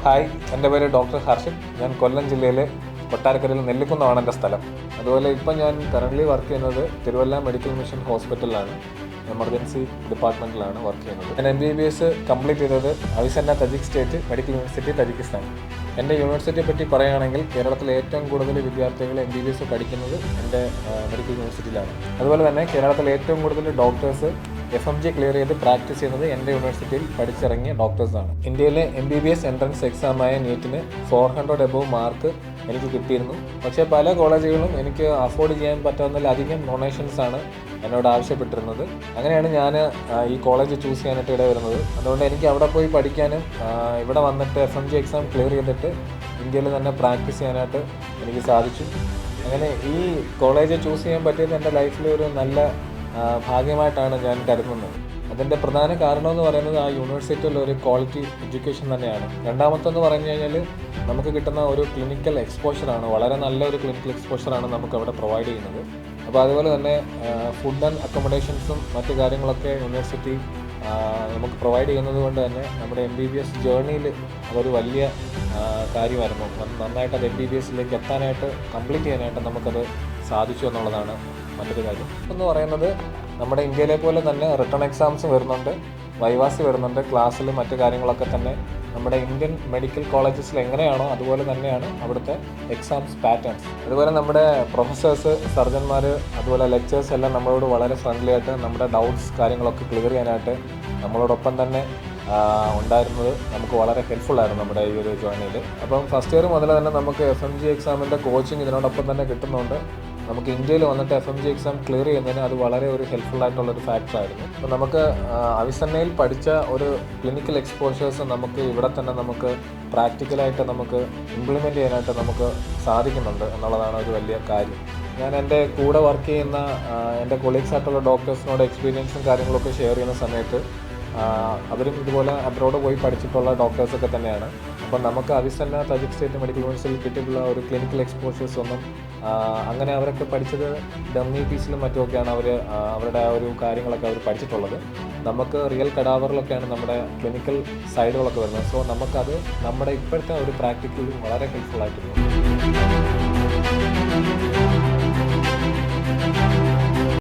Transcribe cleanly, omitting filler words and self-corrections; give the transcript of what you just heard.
Hi, എൻ്റെ പേര് doctor Harshit. ഞാൻ കൊല്ലം ജില്ലയിലെ കൊട്ടാരക്കരയിൽ നെല്ലിക്കുന്നമാണ് എൻ്റെ സ്ഥലം. അതുപോലെ ഇപ്പം ഞാൻ കറൻ്റ്ലി വർക്ക് ചെയ്യുന്നത് തിരുവല്ല മെഡിക്കൽ മിഷൻ ഹോസ്പിറ്റലിലാണ്. എമർജൻസി ഡിപ്പാർട്ട്മെൻറ്റിലാണ് വർക്ക് ചെയ്യുന്നത്. ഞാൻ MBBS കംപ്ലീറ്റ് ചെയ്തത് Avicenna Tajik state medical university Tajikistan. എൻ്റെ യൂണിവേഴ്സിറ്റിയെ പറ്റി പറയുകയാണെങ്കിൽ കേരളത്തിലെ ഏറ്റവും കൂടുതൽ വിദ്യാർത്ഥികൾ MBBS പഠിക്കുന്നത് എൻ്റെ മെഡിക്കൽ യൂണിവേഴ്സിറ്റിയിലാണ്. അതുപോലെ തന്നെ കേരളത്തിലെ ഏറ്റവും കൂടുതൽ ഡോക്ടേഴ്സ് FMG ക്ലിയർ ചെയ്ത് പ്രാക്ടീസ് ചെയ്യുന്നത് എൻ്റെ യൂണിവേഴ്സിറ്റിയിൽ പഠിച്ചിറങ്ങിയ ഡോക്ടേഴ്സാണ്. ഇന്ത്യയിലെ MBBS എൻട്രൻസ് എക്സാമായ നീറ്റിന് 400 എബോവ് മാർക്ക് എനിക്ക് കിട്ടിയിരുന്നു. പക്ഷേ പല കോളേജുകളും എനിക്ക് അഫോർഡ് ചെയ്യാൻ പറ്റാവുന്നതിലധികം ഡൊണേഷൻസാണ് എന്നോട് ആവശ്യപ്പെട്ടിരുന്നത്. അങ്ങനെയാണ് ഞാൻ ഈ കോളേജ് ചൂസ് ചെയ്യാനായിട്ട് ഇട വരുന്നത്. അതുകൊണ്ട് എനിക്ക് അവിടെ പോയി പഠിക്കാനും ഇവിടെ വന്നിട്ട് FMG എക്സാം ക്ലിയർ ചെയ്തിട്ട് ഇന്ത്യയിൽ തന്നെ പ്രാക്ടീസ് ചെയ്യാനായിട്ട് എനിക്ക് സാധിച്ചു. അങ്ങനെ ഈ കോളേജ് ചൂസ് ചെയ്യാൻ പറ്റിയത് എൻ്റെ ലൈഫിലെ ഒരു നല്ല ഭാഗ്യമായിട്ടാണ് ഞാൻ കരുതുന്നത്. അതിൻ്റെ പ്രധാന കാരണം എന്ന് പറയുന്നത് ആ യൂണിവേഴ്സിറ്റിയിൽ ഒരു ക്വാളിറ്റി എഡ്യൂക്കേഷൻ തന്നെയാണ്. രണ്ടാമത്തെന്ന് പറഞ്ഞു കഴിഞ്ഞാൽ നമുക്ക് കിട്ടുന്ന ഒരു ക്ലിനിക്കൽ എക്സ്പോഷറാണ്. വളരെ നല്ലൊരു ക്ലിനിക്കൽ എക്സ്പോഷറാണ് നമുക്ക് അവിടെ പ്രൊവൈഡ് ചെയ്യുന്നത്. അപ്പോൾ അതുപോലെ തന്നെ ഫുഡ് ആൻഡ് അക്കോമഡേഷൻസും മറ്റു കാര്യങ്ങളൊക്കെ യൂണിവേഴ്സിറ്റി നമുക്ക് പ്രൊവൈഡ് ചെയ്യുന്നത് കൊണ്ട് തന്നെ നമ്മുടെ MBBS ജേർണിയിൽ അതൊരു വലിയ കാര്യമായിരുന്നു. നന്നായിട്ട് അത് MBBSയിലേക്ക് എത്താനായിട്ട് കംപ്ലീറ്റ് ചെയ്യാനായിട്ട് നമുക്കത് സാധിച്ചു എന്നുള്ളതാണ് മറ്റൊരു കാര്യം. എന്ന് പറയുന്നത് നമ്മുടെ ഇന്ത്യയിലെ പോലെ തന്നെ റിട്ടേൺ എക്സാംസ് വരുന്നുണ്ട്, വൈവാസ് വരുന്നുണ്ട്, ക്ലാസ്സിലും മറ്റു കാര്യങ്ങളൊക്കെ തന്നെ നമ്മുടെ ഇന്ത്യൻ മെഡിക്കൽ കോളേജസിൽ എങ്ങനെയാണോ അതുപോലെ തന്നെയാണ് അവിടുത്തെ എക്സാംസ് പാറ്റേൺസ്. അതുപോലെ നമ്മുടെ പ്രൊഫസേഴ്സ്, സർജന്മാർ, അതുപോലെ ലെക്ചേഴ്സ് എല്ലാം നമ്മളോട് വളരെ ഫ്രണ്ട്ലി ആയിട്ട് നമ്മുടെ ഡൗട്ട്സ് കാര്യങ്ങളൊക്കെ ക്ലിയർ ചെയ്യാനായിട്ട് നമ്മളോടൊപ്പം തന്നെ ഉണ്ടായിരുന്നത് നമുക്ക് വളരെ ഹെൽപ്ഫുള്ളായിരുന്നു നമ്മുടെ ഈ ഒരു ജേർണിയിൽ. അപ്പം ഫസ്റ്റ് ഇയർ മുതൽ തന്നെ നമുക്ക് FMG എക്സാമിൻ്റെ കോച്ചിങ് ഇതിനോടൊപ്പം തന്നെ കിട്ടുന്നുണ്ട്. നമുക്ക് ഇന്ത്യയിൽ വന്നിട്ട് FMG എക്സാം ക്ലിയർ ചെയ്യുന്നതിന് അത് വളരെ ഒരു ഹെൽപ്ഫുള്ളായിട്ടുള്ളൊരു ഫാക്ടറായിരുന്നു. അപ്പോൾ നമുക്ക് അവിസന്നയിൽ പഠിച്ച ഒരു ക്ലിനിക്കൽ എക്സ്പോഷേഴ്സ് നമുക്ക് ഇവിടെ തന്നെ നമുക്ക് പ്രാക്ടിക്കലായിട്ട് നമുക്ക് ഇംപ്ലിമെൻറ്റ് ചെയ്യാനായിട്ട് നമുക്ക് സാധിക്കുന്നുണ്ട് എന്നുള്ളതാണ് ഒരു വലിയ കാര്യം. ഞാൻ എൻ്റെ കൂടെ വർക്ക് ചെയ്യുന്ന എൻ്റെ കൊളീഗ്സ് ആയിട്ടുള്ള ഡോക്ടേഴ്സിനോട് എക്സ്പീരിയൻസും കാര്യങ്ങളൊക്കെ ഷെയർ ചെയ്യുന്ന സമയത്ത് അവരും ഇതുപോലെ അബ്രോഡ് പോയി പഠിച്ചിട്ടുള്ള ഡോക്ടേഴ്സൊക്കെ തന്നെയാണ്. അപ്പോൾ നമുക്ക് അവിസന്ന തജിക് സ്റ്റേറ്റ് മെഡിക്കൽ യൂണിവേഴ്സിറ്റിയിൽ കിട്ടിയിട്ടുള്ള ഒരു ക്ലിനിക്കൽ എക്സ്പോഷേഴ്സ് ഒന്നും അങ്ങനെ അവരൊക്കെ പഠിച്ചത് ഡമ്മി പീസിലും മറ്റുമൊക്കെയാണ് അവരുടെ ആ ഒരു കാര്യങ്ങളൊക്കെ അവർ പഠിച്ചിട്ടുള്ളത്. നമുക്ക് റിയൽ കടാവറിലൊക്കെയാണ് നമ്മുടെ ക്ലിനിക്കൽ സൈഡുകളൊക്കെ വരുന്നത്. സോ നമുക്കത് നമ്മുടെ ഇപ്പോഴത്തെ ഒരു പ്രാക്ടിക്കലും വളരെ ഹെൽപ്ഫുൾ ആയിട്ടുണ്ട്.